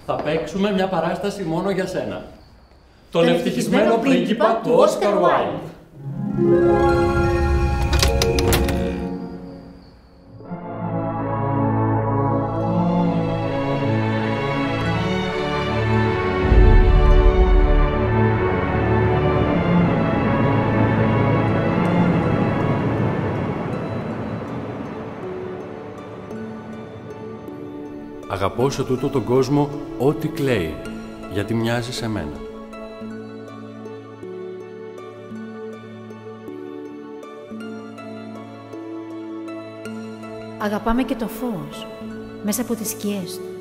Θα παίξουμε μια παράσταση μόνο για σένα. Τον ευτυχισμένο πρίγκιπα του Όσκαρ Wilde. Αγαπώ σε τούτο τον κόσμο ό,τι κλαίει, γιατί μοιάζει σε μένα. Αγαπάμε και το φως, μέσα από τις σκιές του.